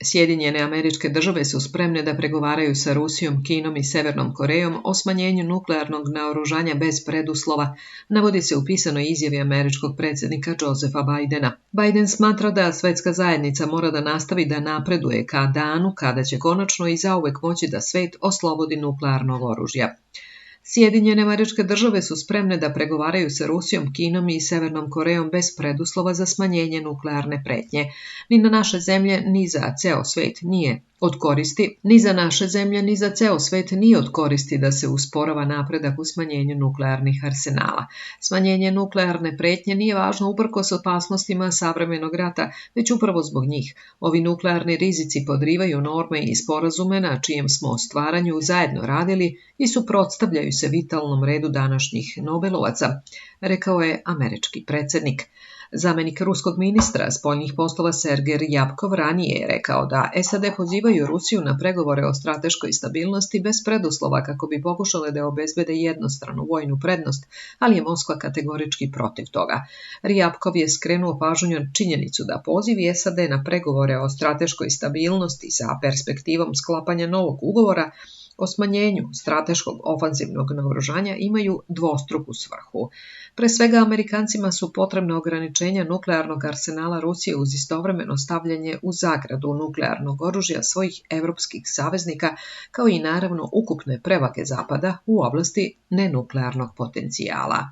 Sjedinjene Američke Države su spremne da pregovaraju sa Rusijom, Kinom i Severnom Korejom o smanjenju nuklearnog naoružanja bez preduslova, navodi se u pisanoj izjavi američkog predsjednika Josepha Bidena. Biden smatra da svetska zajednica mora da nastavi da napreduje ka danu kada će konačno i zauvek moći da svet oslobodi nuklearnog oružja. Sjedinjene Američke Države su spremne da pregovaraju sa Rusijom, Kinom i Severnom Korejom bez preduslova za smanjenje nuklearne pretnje. Ni na naše zemlje, ni za ceo svet nije od koristi, ni za naše zemlje, ni za ceo svet nije od koristi da se usporava napredak u smanjenju nuklearnih arsenala. Smanjenje nuklearne pretnje nije važno uprkos opasnostima savremenog rata, već upravo zbog njih. Ovi nuklearni rizici podrivaju norme i sporazume na čijem smo stvaranju zajedno radili i suprotstavljaju se vitalnom redu današnjih Nobelovaca, rekao je američki predsjednik. Zamenik ruskog ministra spoljnih poslova Sergej Ryabkov ranije je rekao da SAD pozivaju Rusiju na pregovore o strateškoj stabilnosti bez preduslova kako bi pokušale da obezbede jednostranu vojnu prednost, ali je Moskva kategorički protiv toga. Ryabkov je skrenuo pažnju na činjenicu da pozivi SAD na pregovore o strateškoj stabilnosti sa perspektivom sklapanja novog ugovora o smanjenju strateškog ofanzivnog naoružanja imaju dvostruku svrhu. Pre svega, Amerikancima su potrebne ograničenja nuklearnog arsenala Rusije uz istovremeno stavljanje u zagradu nuklearnog oružja svojih evropskih saveznika, kao i naravno ukupne prevage Zapada u oblasti nenuklearnog potencijala.